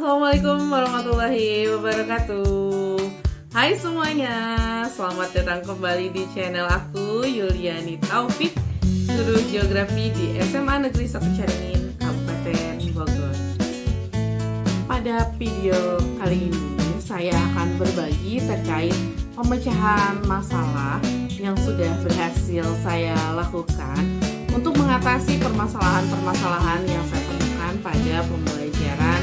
Assalamualaikum warahmatullahi wabarakatuh. Hai semuanya, selamat datang kembali di channel aku, Yuliani Taufik, guru geografi di SMA Negeri 1 Caringin, Kabupaten Bogor. Pada video kali ini, saya akan berbagi terkait pemecahan masalah yang sudah berhasil saya lakukan untuk mengatasi permasalahan-permasalahan yang saya temukan pada pembelajaran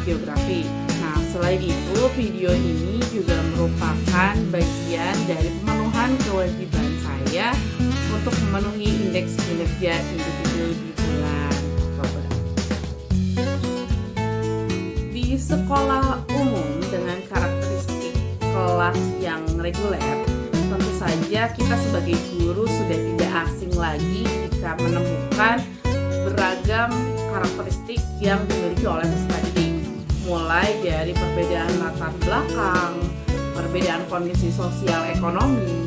geografi. Nah, selain itu, video ini juga merupakan bagian dari pemenuhan kewajiban saya untuk memenuhi indeks kinerja individu di bulan Oktober. Di sekolah umum dengan karakteristik kelas yang reguler, tentu saja kita sebagai guru sudah tidak asing lagi jika menemukan beragam karakteristik yang dimiliki oleh peserta didik, mulai dari perbedaan latar belakang, perbedaan kondisi sosial ekonomi,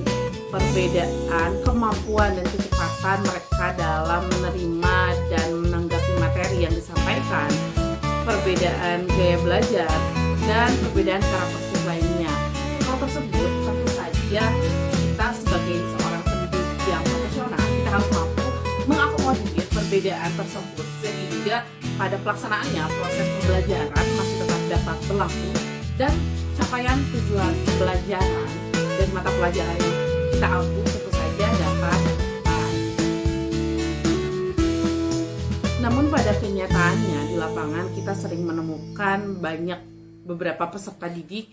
perbedaan kemampuan dan kecepatan mereka dalam menerima dan menanggapi materi yang disampaikan, perbedaan gaya belajar, dan perbedaan karakteristik lainnya. Hal tersebut tentu saja kita sebagai seorang pendidik yang profesional, kita harus mampu mengakomodir perbedaan tersebut sehingga pada pelaksanaannya proses pembelajaran masih tetap dapat berlangsung dan capaian tujuan pembelajaran dan mata pelajaran yang kita ampu tentu saja dapat meraih. Namun pada kenyataannya di lapangan kita sering menemukan beberapa peserta didik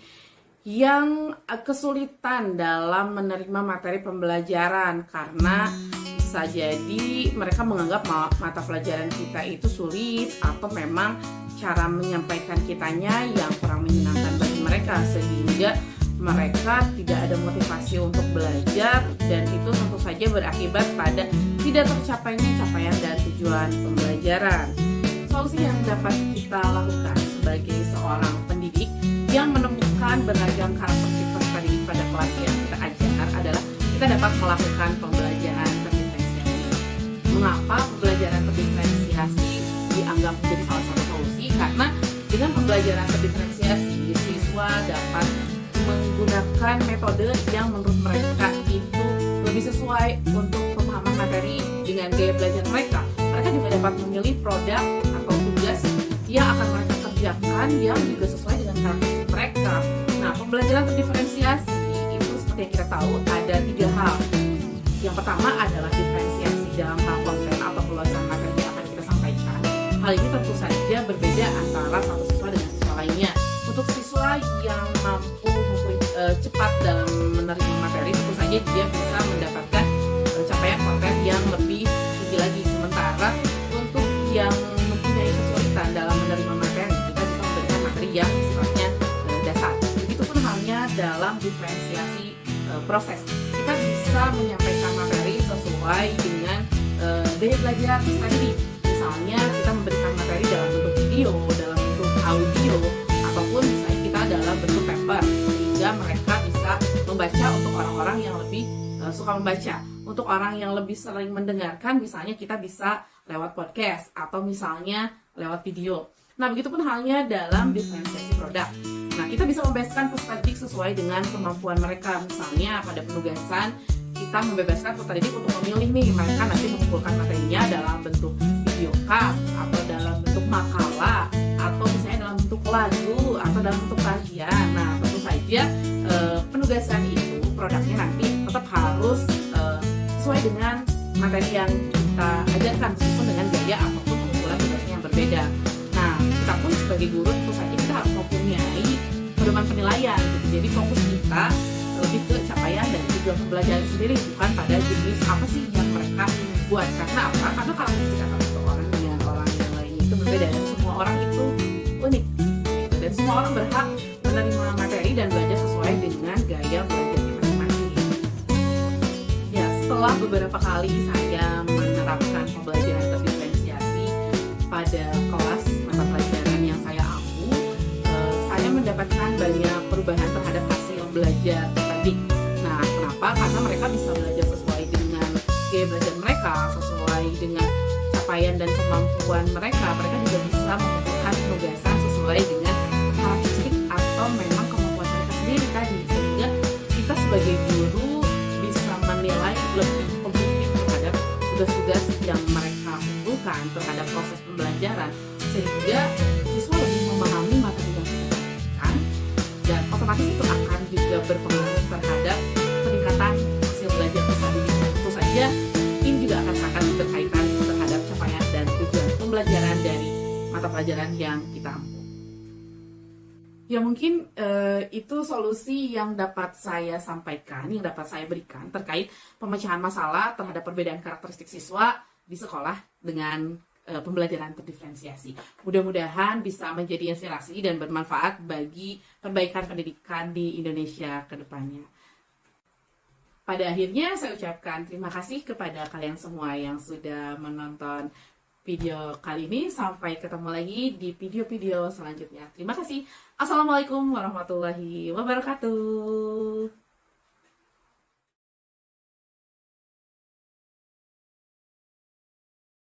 yang kesulitan dalam menerima materi pembelajaran karena bisa jadi mereka menganggap mata pelajaran kita itu sulit atau memang cara menyampaikan kitanya yang kurang menyenangkan bagi mereka sehingga mereka tidak ada motivasi untuk belajar dan itu tentu saja berakibat pada tidak tercapainya capaian dan tujuan pembelajaran. Solusi yang dapat kita lakukan sebagai seorang pendidik yang menemukan beragam karakteristik peserta didik pada kelas yang kita ajar adalah kita dapat melakukan pembelajaran terdiferensiasi. Mengapa pembelajaran terdiferensiasi dianggap menjadi salah satu solusi? Karena dengan pembelajaran terdiferensiasi, siswa dapat menggunakan metode yang menurut mereka itu lebih sesuai untuk pemahaman materi dengan gaya belajar mereka. Mereka juga dapat memilih produk atau tugas yang akan mereka kerjakan yang juga sesuai dengan karakteristik mereka. Nah, pembelajaran terdiferensiasi itu seperti yang kita tahu ada 3 hal. Yang pertama adalah diferensiasi dalam hal konten atau keluasan materi yang akan kita sampaikan. Hal ini tentu saja berbeda antara satu siswa dengan siswa lainnya. Untuk siswa yang mampu cepat dalam menerima materi, tentu saja dia bisa mendapatkan capaian konten yang lebih tinggi lagi. Sementara untuk yang mempunyai kesulitan dalam menerima materi, kita bisa memberikan materi yang sifatnya dasar. Begitupun halnya dalam diferensiasi proses. Kita bisa menyampaikan materi sesuai dengan gaya belajar peserta didik. Misalnya kita memberikan materi dalam bentuk video, dalam bentuk audio, ataupun misalnya kita dalam bentuk paper, sehingga mereka bisa membaca untuk orang-orang yang lebih suka membaca. Untuk orang yang lebih sering mendengarkan, misalnya kita bisa lewat podcast atau misalnya lewat video. Nah, begitupun halnya dalam diferensiasi produk. Nah, kita bisa membebaskan peserta didik sesuai dengan kemampuan mereka. Misalnya pada penugasan, kita membebaskan peserta didik untuk memilih nih, mereka nanti mengumpulkan materinya dalam bentuk video card atau dalam bentuk makalah atau misalnya dalam bentuk lagu atau dalam bentuk kajian. Nah, tentu saja penugasan itu produknya nanti tetap harus sesuai dengan materi yang kita ajarkan meskipun dengan gaya ataupun pengumpulan tugasnya yang berbeda. Nah, kita pun sebagai guru tentu saja kita harus mempunyai pedoman penilaian gitu. Jadi fokus kita lebih ke capaian dari tujuan pembelajaran sendiri, bukan pada jenis apa sih yang mereka buat. Karena apa? Karena karakteristik satu orang dengan orang yang lain itu berbeda dan semua orang itu unik gitu. Dan semua orang berhak menerima materi dan belajar sesuai dengan gaya belajarnya masing-masing. Ya, setelah beberapa kali saya menerapkan pembelajaran terdiferensiasi pada kelas mata pelajaran yang saya ampu, saya mendapatkan banyak perubahan terhadap hasil belajar tadi. Nah, kenapa? Karena mereka bisa belajar sesuai dengan gaya belajar mereka, sesuai dengan capaian dan kemampuan mereka juga bisa mengumpulkan penugasan sesuai dengan karakteristik atau memang kemampuan mereka sendiri tadi, sehingga kita sebagai guru bisa menilai lebih objektif terhadap tugas-tugas yang mereka kumpulkan terhadap proses pembelajaran, sehingga siswa lebih memahami materi yang kita sampaikan, dan otomatis itu akan juga berpengaruh terhadap peningkatan hasil belajar peserta didik. Tentu saja ini juga akan sangat berkaitan terhadap capaian dan tujuan pembelajaran dari mata pelajaran yang kita ampu. Ya mungkin itu solusi yang dapat saya sampaikan, yang dapat saya berikan terkait pemecahan masalah terhadap perbedaan karakteristik siswa di sekolah dengan pembelajaran terdiferensiasi. Mudah-mudahan bisa menjadi inspirasi dan bermanfaat bagi perbaikan pendidikan di Indonesia ke depannya. Pada akhirnya saya ucapkan terima kasih kepada kalian semua yang sudah menonton video kali ini. Sampai ketemu lagi di video-video selanjutnya. Terima kasih. Assalamualaikum warahmatullahi wabarakatuh.